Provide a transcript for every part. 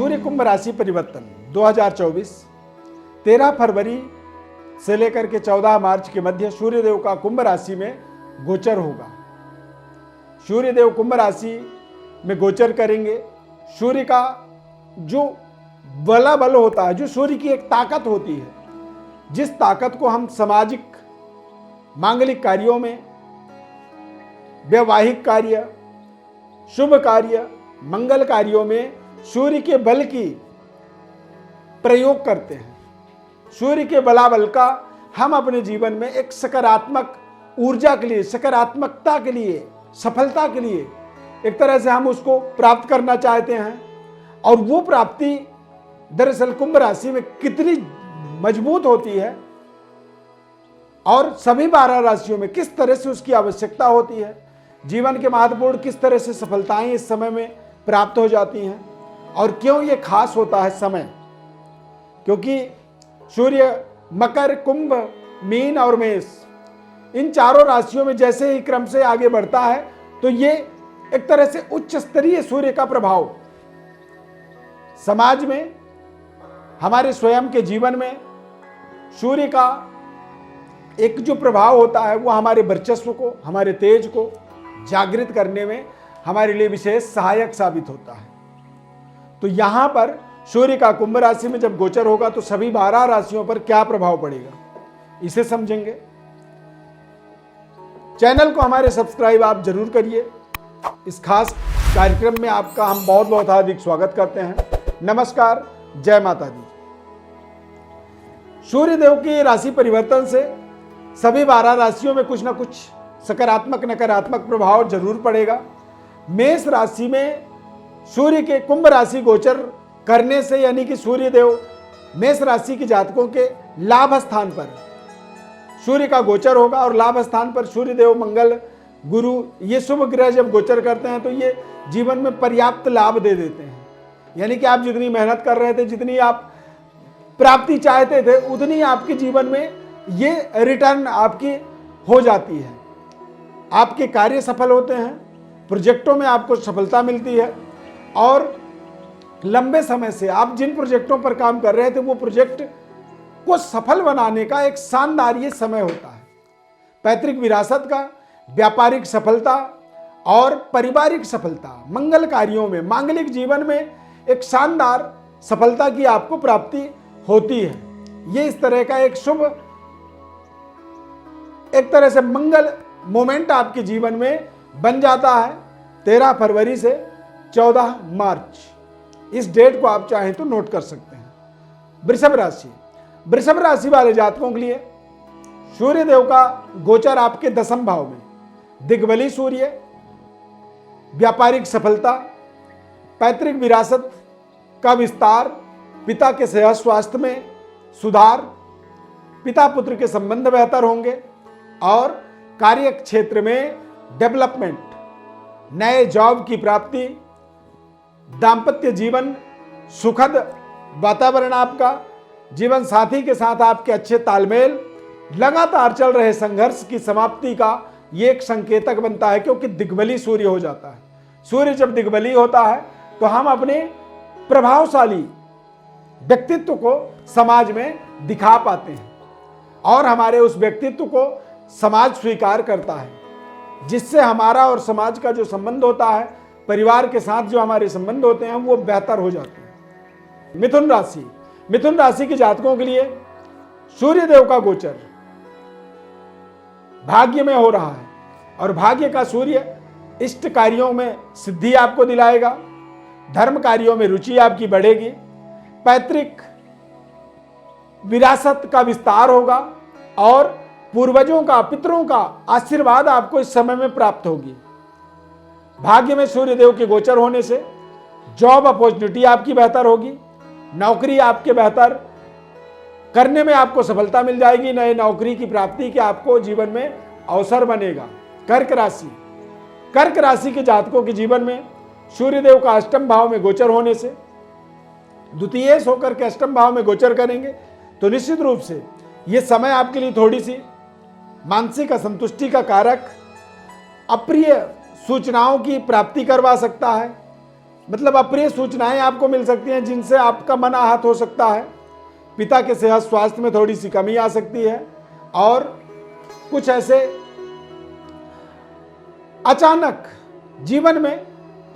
सूर्य कुंभ राशि परिवर्तन 2024 13 फरवरी से लेकर के 14 मार्च के मध्य सूर्यदेव का कुंभ राशि में गोचर होगा। सूर्यदेव कुंभ राशि में गोचर करेंगे। सूर्य का जो बल होता है, जो सूर्य की एक ताकत होती है, जिस ताकत को हम सामाजिक मांगलिक कार्यों में, वैवाहिक कार्य, शुभ कार्य, मंगल कार्यों में सूर्य के बल की प्रयोग करते हैं। सूर्य के बलाबल का हम अपने जीवन में एक सकारात्मक ऊर्जा के लिए, सकारात्मकता के लिए, सफलता के लिए एक तरह से हम उसको प्राप्त करना चाहते हैं। और वो प्राप्ति दरअसल कुंभ राशि में कितनी मजबूत होती है और सभी 12 राशियों में किस तरह से उसकी आवश्यकता होती है, जीवन के महत्वपूर्ण किस तरह से सफलताएं इस समय में प्राप्त हो जाती हैं और क्यों ये खास होता है समय, क्योंकि सूर्य मकर, कुंभ, मीन और मेष इन चारों राशियों में जैसे ही क्रम से आगे बढ़ता है तो ये एक तरह से उच्च स्तरीय सूर्य का प्रभाव समाज में, हमारे स्वयं के जीवन में सूर्य का एक जो प्रभाव होता है वो हमारे वर्चस्व को, हमारे तेज को जागृत करने में हमारे लिए विशेष सहायक साबित होता है। तो यहां पर सूर्य का कुंभ राशि में जब गोचर होगा तो सभी 12 राशियों पर क्या प्रभाव पड़ेगा, इसे समझेंगे। चैनल को हमारे सब्सक्राइब आप जरूर करिए। इस खास कार्यक्रम में आपका हम बहुत बहुत हार्दिक स्वागत करते हैं। नमस्कार, जय माता दी। सूर्यदेव के राशि परिवर्तन से सभी 12 राशियों में कुछ ना कुछ सकारात्मक नकारात्मक प्रभाव जरूर पड़ेगा। मेष राशि में सूर्य के कुंभ राशि गोचर करने से, यानी कि सूर्यदेव मेष राशि के जातकों के लाभ स्थान पर सूर्य का गोचर होगा और लाभ स्थान पर सूर्यदेव, मंगल, गुरु ये शुभ ग्रह जब गोचर करते हैं तो ये जीवन में पर्याप्त लाभ दे देते हैं। यानी कि आप जितनी मेहनत कर रहे थे, जितनी आप प्राप्ति चाहते थे, उतनी आपके जीवन में ये रिटर्न आपकी हो जाती है। आपके कार्य सफल होते हैं, प्रोजेक्टों में आपको सफलता मिलती है और लंबे समय से आप जिन प्रोजेक्टों पर काम कर रहे थे वो प्रोजेक्ट को सफल बनाने का एक शानदार ये समय होता है। पैतृक विरासत का, व्यापारिक सफलता और पारिवारिक सफलता, मंगल कार्यों में, मांगलिक जीवन में एक शानदार सफलता की आपको प्राप्ति होती है। ये इस तरह का एक शुभ, एक तरह से मंगल मोमेंट आपके जीवन में बन जाता है 13 फरवरी से 14 मार्च। इस डेट को आप चाहें तो नोट कर सकते हैं। वृषभ राशि, वृषभ राशि वाले जातकों के लिए सूर्यदेव का गोचर आपके 10वें भाव में, दिग्बली सूर्य, व्यापारिक सफलता, पैतृक विरासत का विस्तार, पिता के सेहत स्वास्थ्य में सुधार, पिता पुत्र के संबंध बेहतर होंगे और कार्य क्षेत्र में डेवलपमेंट, नए जॉब की प्राप्ति, दांपत्य जीवन सुखद वातावरण, आपका जीवन साथी के साथ आपके अच्छे तालमेल, लगातार चल रहे संघर्ष की समाप्ति का ये एक संकेतक बनता है, क्योंकि दिग्बली सूर्य हो जाता है। सूर्य जब दिग्बली होता है तो हम अपने प्रभावशाली व्यक्तित्व को समाज में दिखा पाते हैं और हमारे उस व्यक्तित्व को समाज स्वीकार करता है, जिससे हमारा और समाज का जो संबंध होता है, परिवार के साथ जो हमारे संबंध होते हैं वो बेहतर हो जाते हैं। मिथुन राशि, मिथुन राशि के जातकों के लिए सूर्यदेव का गोचर भाग्य में हो रहा है और भाग्य का सूर्य इष्ट कार्यों में सिद्धि आपको दिलाएगा, धर्म कार्यों में रुचि आपकी बढ़ेगी, पैतृक विरासत का विस्तार होगा और पूर्वजों का, पितरों का आशीर्वाद आपको इस समय में प्राप्त होगी। भाग्य में सूर्यदेव के गोचर होने से जॉब अपॉर्चुनिटी आपकी बेहतर होगी, नौकरी आपके बेहतर करने में आपको सफलता मिल जाएगी, नए नौकरी की प्राप्ति के आपको जीवन में अवसर बनेगा। कर्क राशि, कर्क राशि के जातकों के जीवन में सूर्यदेव का 8वें भाव में गोचर होने से, द्वितीय होकर के 8वें भाव में गोचर करेंगे तो निश्चित रूप से यह समय आपके लिए थोड़ी सी मानसिक असंतुष्टि का कारक, अप्रिय सूचनाओं की प्राप्ति करवा सकता है। मतलब अप्रिय सूचनाएं आपको मिल सकती हैं जिनसे आपका मन आहत हो सकता है। पिता के सेहत स्वास्थ्य में थोड़ी सी कमी आ सकती है और कुछ ऐसे अचानक जीवन में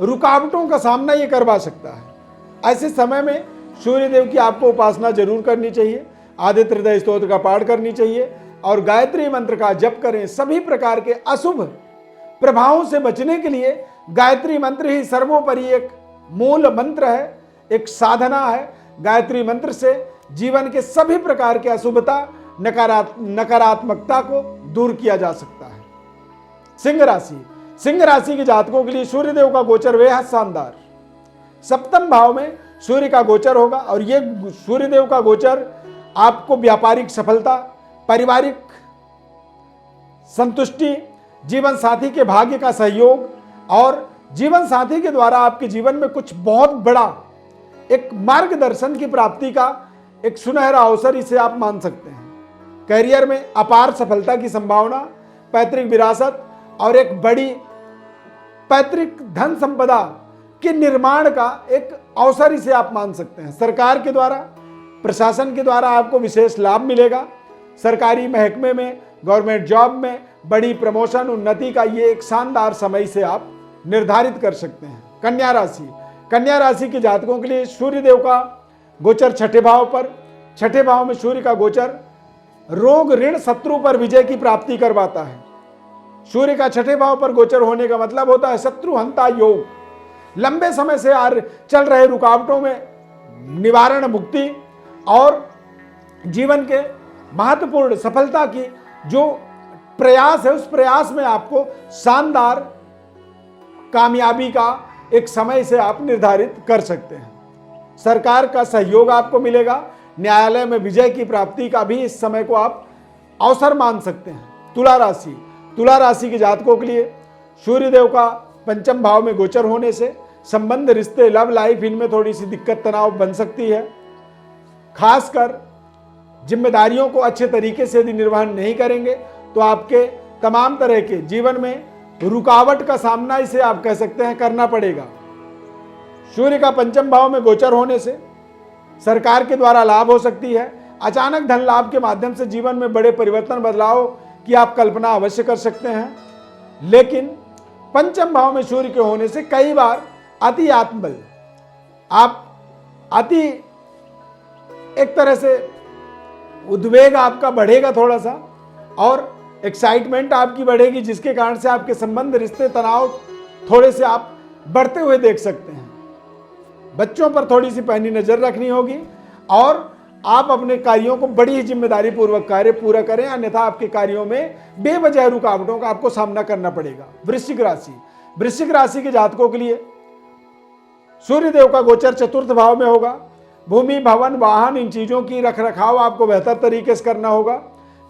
रुकावटों का सामना ये करवा सकता है। ऐसे समय में सूर्य देव की आपको उपासना जरूर करनी चाहिए, आदित्य हृदय स्तोत्र का पाठ करनी चाहिए और गायत्री मंत्र का जप करें। सभी प्रकार के अशुभ प्रभावों से बचने के लिए गायत्री मंत्र ही सर्वोपरि एक मूल मंत्र है, एक साधना है। गायत्री मंत्र से जीवन के सभी प्रकार के अशुभता, नकारात्मकता को दूर किया जा सकता है। सिंह राशि, सिंह राशि के जातकों के लिए सूर्यदेव का गोचर बेहद शानदार। सप्तम भाव में सूर्य का गोचर होगा और ये सूर्यदेव का गोचर आपको व्यापारिक सफलता, पारिवारिक संतुष्टि, जीवन साथी के भाग्य का सहयोग और जीवन साथी के द्वारा आपके जीवन में कुछ बहुत बड़ा एक मार्गदर्शन की प्राप्ति का एक सुनहरा अवसर इसे आप मान सकते हैं। करियर में अपार सफलता की संभावना, पैतृक विरासत और एक बड़ी पैतृक धन संपदा के निर्माण का एक अवसर इसे आप मान सकते हैं। सरकार के द्वारा, प्रशासन के द्वारा आपको विशेष लाभ मिलेगा। सरकारी महकमे में, गवर्नमेंट जॉब में बड़ी प्रमोशन, उन्नति का ये एक शानदार समय से आप निर्धारित कर सकते हैं। कन्या राशि, कन्या राशि के जातकों के लिए सूर्यदेव का गोचर छठे भाव पर, छठे भाव में सूर्य का गोचर रोग, ऋण, शत्रु पर विजय की प्राप्ति करवाता है। सूर्य का छठे भाव पर गोचर होने का मतलब होता है शत्रु हंता योग, लंबे समय से चल रहे रुकावटों में निवारण, मुक्ति और जीवन के महत्वपूर्ण सफलता की जो प्रयास है उस प्रयास में आपको शानदार कामयाबी का एक समय से आप निर्धारित कर सकते हैं। सरकार का सहयोग आपको मिलेगा। न्यायालय में विजय की प्राप्ति का भी इस समय को आप अवसर मान सकते हैं। तुला राशि, तुला राशि के जातकों के लिए सूर्यदेव का पंचम भाव में गोचर होने से संबंध, रिश्ते, लव लाइफ, इनमें थोड़ी सी दिक्कत, तनाव बन सकती है। खासकर जिम्मेदारियों को अच्छे तरीके से यदि निर्वहन नहीं करेंगे तो आपके तमाम तरह के जीवन में रुकावट का सामना इसे आप कह सकते हैं करना पड़ेगा। सूर्य का पंचम भाव में गोचर होने से सरकार के द्वारा लाभ हो सकती है। अचानक धन लाभ के माध्यम से जीवन में बड़े परिवर्तन, बदलाव की आप कल्पना अवश्य कर सकते हैं। लेकिन पंचम भाव में सूर्य के होने से कई बार अति आत्मबल, आप अति एक तरह से उद्वेग आपका बढ़ेगा थोड़ा सा और एक्साइटमेंट आपकी बढ़ेगी, जिसके कारण से आपके संबंध, रिश्ते, तनाव थोड़े से आप बढ़ते हुए देख सकते हैं। बच्चों पर थोड़ी सी पैनी नजर रखनी होगी और आप अपने कार्यों को बड़ी ही जिम्मेदारी पूर्वक कार्य पूरा करें, अन्यथा आपके कार्यों में बेवजह रुकावटों का आपको सामना करना पड़ेगा। वृश्चिक राशि, वृश्चिक राशि के जातकों के लिए सूर्यदेव का गोचर चतुर्थ भाव में होगा। भूमि, भवन, वाहन, इन चीजों की रखरखाव आपको बेहतर तरीके से करना होगा।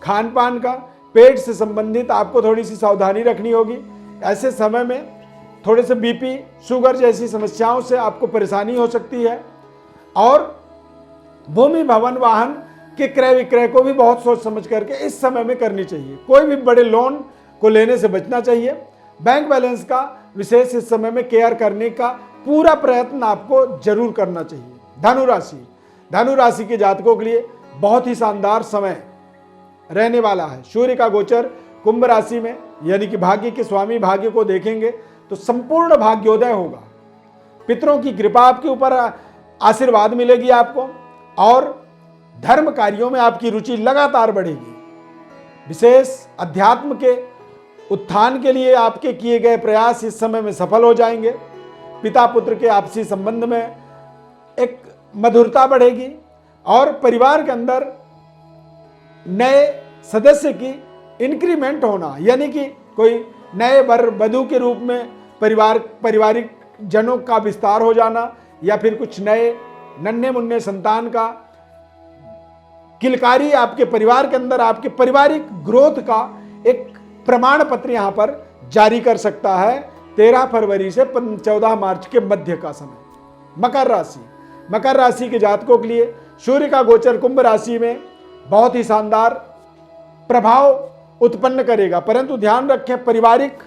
खान पान का, पेट से संबंधित आपको थोड़ी सी सावधानी रखनी होगी। ऐसे समय में थोड़े से बीपी, शुगर जैसी समस्याओं से आपको परेशानी हो सकती है और भूमि, भवन, वाहन के क्रय विक्रय को भी बहुत सोच समझ करके इस समय में करनी चाहिए। कोई भी बड़े लोन को लेने से बचना चाहिए। बैंक बैलेंस का विशेष इस समय में केयर करने का पूरा प्रयत्न आपको जरूर करना चाहिए। धनु राशि, धनु राशि के जातकों के लिए बहुत ही शानदार समय रहने वाला है। सूर्य का गोचर कुंभ राशि में, यानी कि भाग्य के स्वामी भाग्य को देखेंगे तो संपूर्ण भाग्योदय होगा। पितरों की कृपा आपके ऊपर, आशीर्वाद मिलेगी आपको और धर्म कार्यों में आपकी रुचि लगातार बढ़ेगी। विशेष अध्यात्म के उत्थान के लिए आपके किए गए प्रयास इस समय में सफल हो जाएंगे। पिता पुत्र के आपसी संबंध में एक मधुरता बढ़ेगी और परिवार के अंदर नए सदस्य की इंक्रीमेंट होना, यानी कि कोई नए वर वधू के रूप में पारिवारिक जनों का विस्तार हो जाना या फिर कुछ नए नन्हे मुन्ने संतान का किलकारी आपके परिवार के अंदर आपके पारिवारिक ग्रोथ का एक प्रमाण पत्र यहां पर जारी कर सकता है 13 फरवरी से 14 मार्च के मध्य का समय। मकर राशि, मकर राशि के जातकों के लिए सूर्य का गोचर कुंभ राशि में बहुत ही शानदार प्रभाव उत्पन्न करेगा, परंतु ध्यान रखें पारिवारिक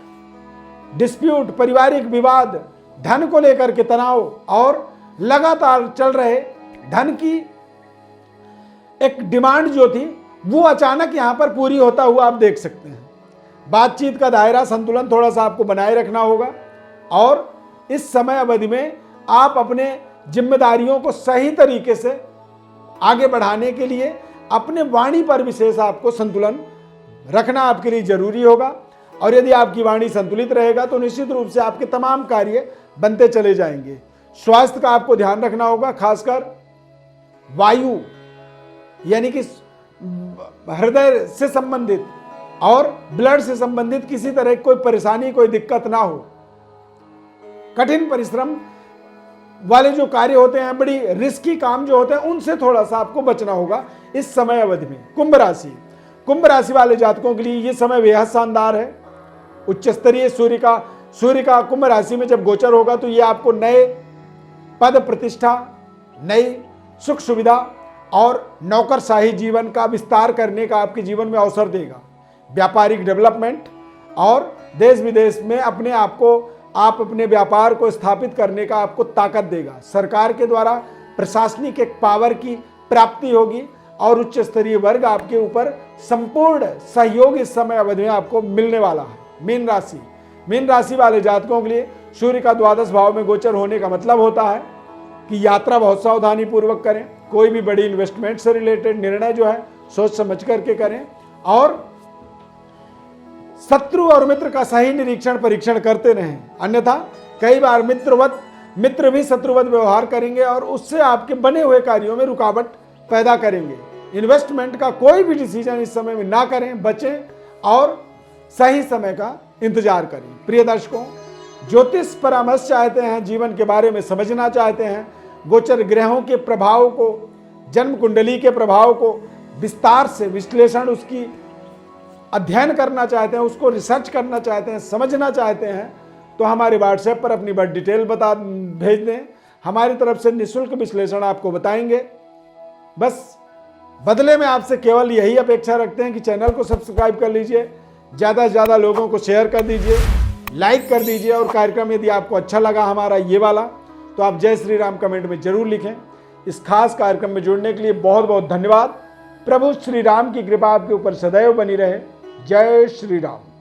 डिस्प्यूट, पारिवारिक विवाद धन को लेकर के तनाव और लगातार चल रहे धन की एक डिमांड जो थी वो अचानक यहां पर पूरी होता हुआ आप देख सकते हैं। बातचीत का दायरा संतुलन थोड़ा सा आपको बनाए रखना होगा और इस समय अवधि में आप अपने जिम्मेदारियों को सही तरीके से आगे बढ़ाने के लिए अपने वाणी पर विशेष आपको संतुलन रखना आपके लिए जरूरी होगा। और यदि आपकी वाणी संतुलित रहेगा तो निश्चित रूप से आपके तमाम कार्य बनते चले जाएंगे। स्वास्थ्य का आपको ध्यान रखना होगा, खासकर वायु यानी कि हृदय से संबंधित और ब्लड से संबंधित किसी तरह की कोई परेशानी, कोई दिक्कत ना हो। कठिन परिश्रम वाले जो कार्य होते हैं, बड़ी रिस्की काम जो होते हैं, उनसे थोड़ा सा आपको बचना होगा इस समय अवधि में। कुंभ राशि वाले जातकों के लिए ये समय बेहद शानदार है। उच्च स्तरीय सूर्य का कुंभ राशि में जब गोचर होगा तो ये आपको नए पद प्रतिष्ठा, नई सुख सुविधा और नौकरशाही जीवन का विस्तार करने का आपके जीवन में अवसर देगा। व्यापारिक डेवलपमेंट और देश विदेश में अपने आप को, आप अपने व्यापार को स्थापित करने का आपको ताकत देगा। सरकार के द्वारा प्रशासनिक एक पावर की प्राप्ति होगी और उच्च स्तरीय वर्ग आपके ऊपर संपूर्ण सहयोग इस समय अवधि में आपको मिलने वाला है। मीन राशि वाले जातकों के लिए सूर्य का द्वादश भाव में गोचर होने का मतलब होता है कि यात्रा बहुत सावधानी पूर्वक करें। कोई भी बड़ी इन्वेस्टमेंट से रिलेटेड निर्णय जो है सोच समझ करके करें और शत्रु और मित्र का सही निरीक्षण परीक्षण करते रहें, अन्यथा कई बार मित्र भी शत्रुवत व्यवहार करेंगे और उससे आपके बने हुए कार्यों में रुकावट पैदा करेंगे। इन्वेस्टमेंट का कोई भी डिसीजन इस समय में ना करें, बचें और सही समय का इंतजार करें। प्रिय दर्शकों, ज्योतिष परामर्श चाहते हैं, जीवन के बारे में समझना चाहते हैं, गोचर ग्रहों के प्रभाव को, जन्म कुंडली के प्रभाव को विस्तार से विश्लेषण, उसकी अध्ययन करना चाहते हैं, उसको रिसर्च करना चाहते हैं, समझना चाहते हैं, तो हमारे व्हाट्सएप पर अपनी बात डिटेल भेज दें। हमारी तरफ से निःशुल्क विश्लेषण आपको बताएंगे। बस बदले में आपसे केवल यही अपेक्षा रखते हैं कि चैनल को सब्सक्राइब कर लीजिए, ज़्यादा से ज़्यादा लोगों को शेयर कर दीजिए, लाइक कर दीजिए और कार्यक्रम यदि आपको अच्छा लगा हमारा ये वाला तो आप जय श्री राम कमेंट में जरूर लिखें। इस खास कार्यक्रम में जुड़ने के लिए बहुत बहुत धन्यवाद। प्रभु श्री राम की कृपा आपके ऊपर सदैव बनी रहे। जय श्री राम।